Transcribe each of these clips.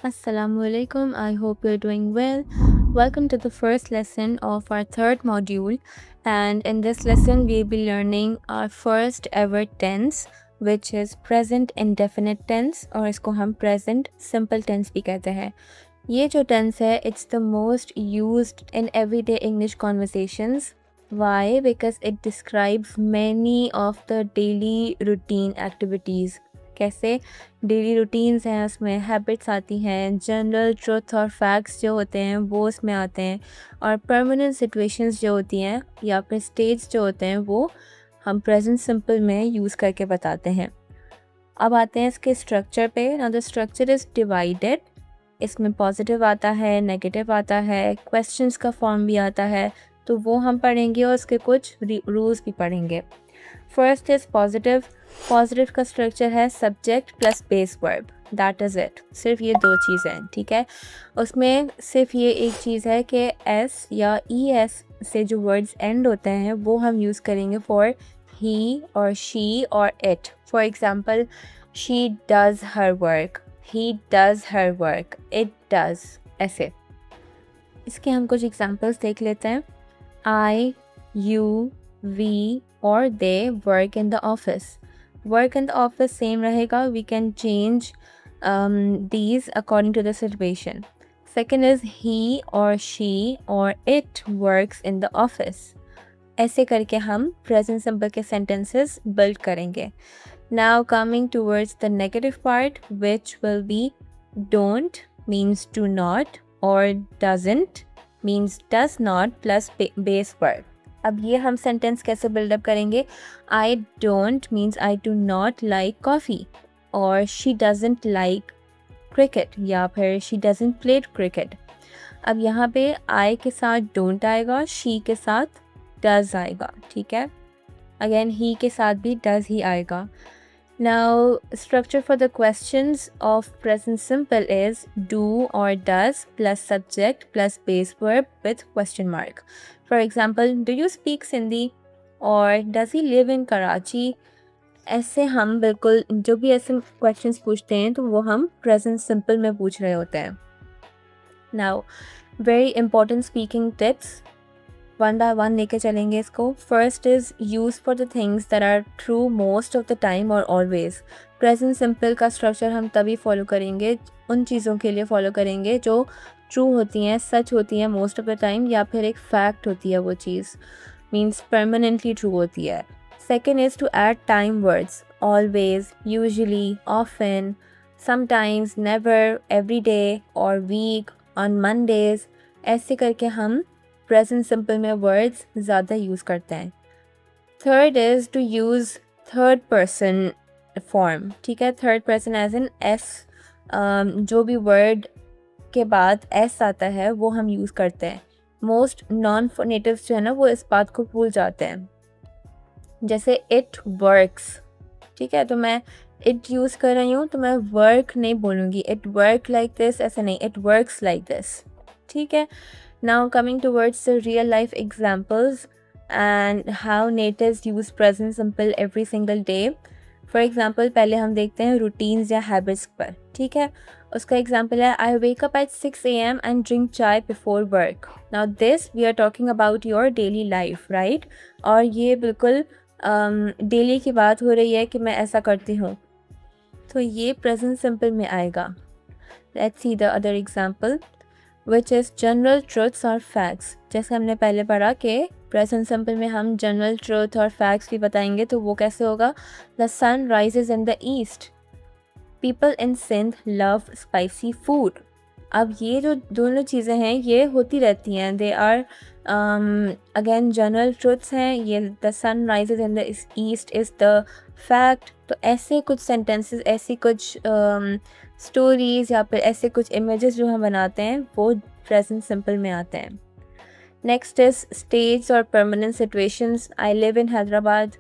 Assalamu alaikum. I hope you're doing well. Welcome to the first lesson of our third module. And in this lesson, we'll be learning our first ever tense, which is present indefinite tense, और इसको हम present simple tense भी कहते हैं. ये जो tense है, it's the most used in everyday English conversations. Why? Because it describes many of the daily routine activities. कैसे डेली रूटीन्स हैं, उसमें हैबिट्स आती हैं, जनरल ट्रुथ और फैक्ट्स जो होते हैं वो उसमें आते हैं, और परमानेंट सिचुएशंस जो होती हैं या फिर स्टेट्स जो होते हैं वो हम प्रेजेंट सिंपल में यूज़ करके बताते हैं. अब आते हैं इसके स्ट्रक्चर पे. Now the structure is divided. इसमें पॉजिटिव आता है, नेगेटिव आता है, क्वेश्चंस का फॉर्म भी आता है, तो वो हम पढ़ेंगे और उसके कुछ रूल्स भी पढ़ेंगे. First is positive. पॉजिटिव का स्ट्रक्चर है subject plus base verb. That is it. सिर्फ ये दो चीज़ें हैं, ठीक है. उसमें सिर्फ ये एक चीज़ है कि एस या ई एस से जो वर्ड्स एंड होते हैं वो हम यूज़ करेंगे फॉर ही और शी और it. For example, she does her work, he does her work, it does, ऐसे. इसके हम कुछ एग्जांपल्स देख लेते हैं. आई, यू, वी और they work in the office. Work in the office same रहेगा. We can change these according to the situation. Second is he or she or it works in the office. ऐसे करके हम present simple के sentences build करेंगे. Now coming towards the negative part, which will be don't means do not or doesn't means does not plus base verb. अब ये हम sentence कैसे buildup करेंगे. I don't means I do not like coffee, और she doesn't like cricket या फिर she doesn't play cricket. अब यहाँ पे I के साथ don't आएगा, she के साथ does आएगा, ठीक है. अगेन he के साथ भी does ही आएगा. Now, structure for the questions of present simple is do or does plus subject plus base verb with question mark. For example, do you speak Sindhi or does he live in Karachi? ऐसे हम बिल्कुल जो भी ऐसे questions पूछते हैं तो वो हम present simple में पूछ रहे होते हैं. Now, very important speaking tips. One by one लेके चलेंगे इसको. First is use for the things that are true most of the time और ऑलवेज. प्रेजेंट सिंपल का स्ट्रक्चर हम तभी फॉलो करेंगे, उन चीज़ों के लिए फॉलो करेंगे जो ट्रू होती हैं, सच होती हैं मोस्ट ऑफ द टाइम, या फिर एक फैक्ट होती है वो चीज़, मीन्स परमानेंटली ट्रू होती है. Second is to add time words. Always, usually, often, sometimes, never, every day और वीक, ऑन मंडेज. ऐसे करके हम प्रेजेंट सिंपल में वर्ड्स ज़्यादा यूज़ करते हैं. Third is to use third person form, ठीक है. Third person as in S. जो भी वर्ड के बाद एस आता है वो हम यूज़ करते हैं. मोस्ट नॉन नेटिव्स जो है ना वो इस बात को भूल जाते हैं. जैसे इट वर्क्स, ठीक है, तो मैं इट यूज़ कर रही हूँ तो मैं वर्क नहीं बोलूँगी. इट वर्क लाइक दिस, ऐसे नहीं, इट वर्क्स लाइक दिस, ठीक है. Now coming towards the real life examples and how natives use present simple every single day. For example, पहले हम देखते हैं routines या habits पर, ठीक है. उसका example है I wake up at 6 a.m. and drink chai before work. Now this we are talking about your daily life, right? और ये बिल्कुल daily की बात हो रही है कि मैं ऐसा करती हूँ, तो ये present simple में आएगा. Let's see the other example, which is general truths और facts. जैसे हमने पहले पढ़ा कि present simple में हम general truth और facts भी बताएंगे, तो वो कैसे होगा. The sun rises in the east. People in Sindh love spicy food. अब ये जो दोनों चीज़ें हैं ये होती रहती हैं. They are again general truths हैं. ये the sun rises in the east is the fact. तो ऐसे कुछ sentences, ऐसी कुछ स्टोरीज़ या फिर ऐसे कुछ इमेजेस जो हम बनाते हैं वो प्रेजेंट सिंपल में आते हैं. नेक्स्ट इज स्टेट्स और permanent situations. I live in Hyderabad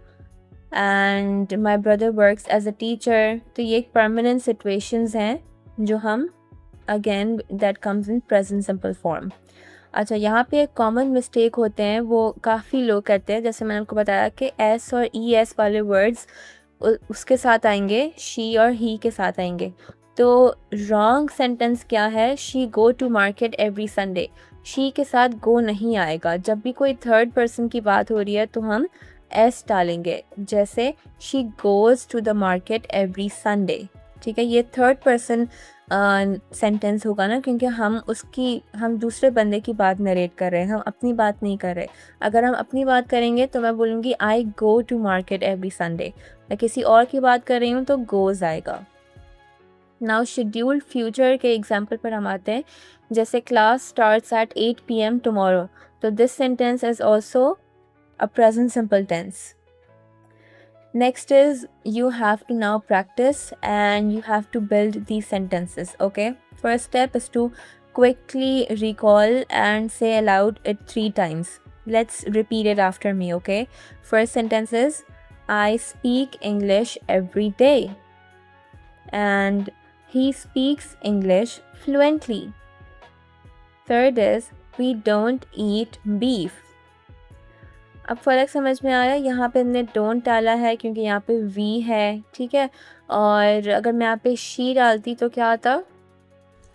and my brother works as a teacher. तो ये एक परमानेंट सिचुएशंस हैं जो हम again that comes in present simple form. अच्छा, यहाँ पे एक कॉमन मिस्टेक होते हैं वो काफ़ी लोग करते हैं. जैसे मैंने आपको बताया कि एस और ई एस वाले वर्ड्स उसके साथ आएंगे, शी और ही के साथ आएंगे. तो रॉन्ग सेंटेंस क्या है, she go to market every Sunday. She के साथ गो नहीं आएगा। जब भी कोई थर्ड पर्सन की बात हो रही है तो हम एस डालेंगे, जैसे she goes to the market every Sunday. ठीक है, ये थर्ड पर्सन सेंटेंस होगा ना, क्योंकि हम दूसरे बंदे की बात नरेट कर रहे हैं, हम अपनी बात नहीं कर रहे। अगर हम अपनी बात करेंगे तो मैं बोलूँगी I go to market every Sunday. मैं किसी और की बात कर रही हूँ तो गोज़ आएगा। नाउ शेड्यूल्ड फ्यूचर के एग्जाम्पल पर हम आते हैं, जैसे class starts at 8 PM tomorrow. तो this sentence is also a present simple tense. Next is you have to now practice and you have to build these sentences. Okay, first step is to quickly recall and say aloud it 3 times. Let's repeat it after me. Okay, first sentence is I speak English every day, and he speaks English fluently. Third is we don't eat beef. अब फ़र्क समझ में आया, यहाँ पे हमने don't डाला है क्योंकि यहाँ पे वी है, ठीक है। और अगर मैं यहाँ पे शी डालती तो क्या आता,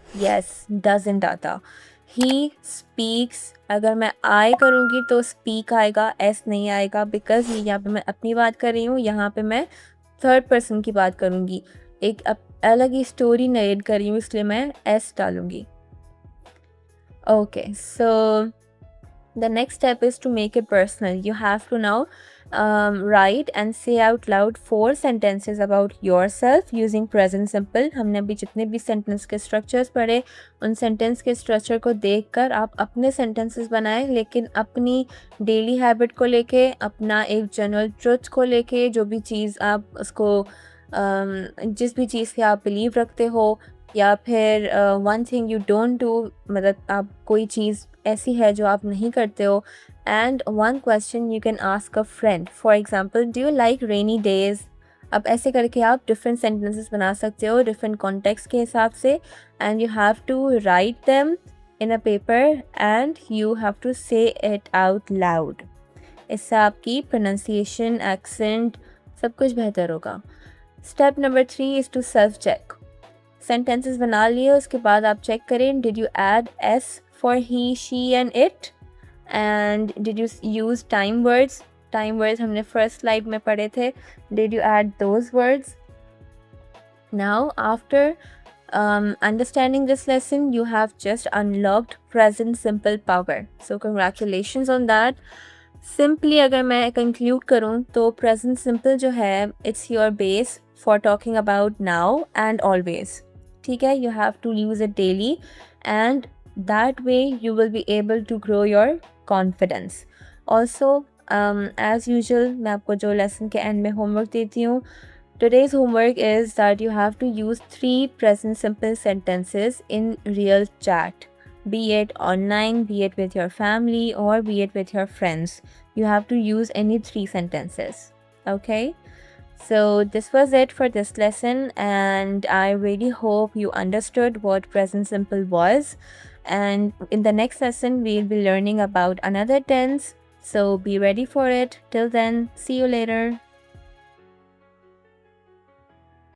यस डजंट आता। ही स्पीक्स, अगर मैं आई करूँगी तो स्पीक आएगा, एस नहीं आएगा, बिकॉज यहाँ पे मैं अपनी बात कर रही हूँ, यहाँ पे मैं थर्ड पर्सन की बात करूँगी, एक अलग ही स्टोरी नरेट कर रही हूँ, इसलिए मैं एस डालूँगी। Okay, so the next step is to make it personal. You have to now write and say out loud 4 sentences about yourself using present simple. हमने अभी जितने भी सेंटेंस के स्ट्रक्चर्स पढ़े, उन सेंटेंस के स्ट्रक्चर को देखकर आप अपने सेंटेंसेस बनाएं, लेकिन अपनी डेली हैबिट को लेके, अपना एक जनरल ट्रुथ को लेके, जो भी चीज़ आप उसको जिस भी चीज़ के आप बिलीव रखते हो, या फिर one thing you don't do, मतलब आप कोई चीज़ ऐसी है जो आप नहीं करते हो, and one question you can ask a friend, for example do you like rainy days. अब ऐसे करके आप डिफरेंट सेंटेंसेस बना सकते हो डिफरेंट कॉन्टेक्स्ट के हिसाब से, and you have to write them in a paper and you have to say it out loud. इससे आपकी प्रोनाउंसिएशन, एक्सेंट, सब कुछ बेहतर होगा। Step number 3 is to self check. Sentences बना लिए, उसके बाद आप चेक करें, did you add S for he, she and it, and did you use time words. Time words हमने फर्स्ट स्लाइड में पढ़े थे, did you add those words. Now after understanding this lesson, you have just unlocked present simple power. So congratulations on that. Simply अगर मैं conclude करूँ तो present simple जो है, it's your base for talking about now and always. ठीक है, you have to use it daily and that way you will be able to grow your confidence. Also as usual मैं आपको जो lesson के end में homework देती हूँ, today's homework is that you have to use 3 present simple sentences in real chat, be it online, be it with your family, or be it with your friends. You have to use any 3 sentences. Okay, so this was it for this lesson, and I really hope you understood what present simple was. And in the next lesson we'll be learning about another tense, so be ready for it. Till then, see you later.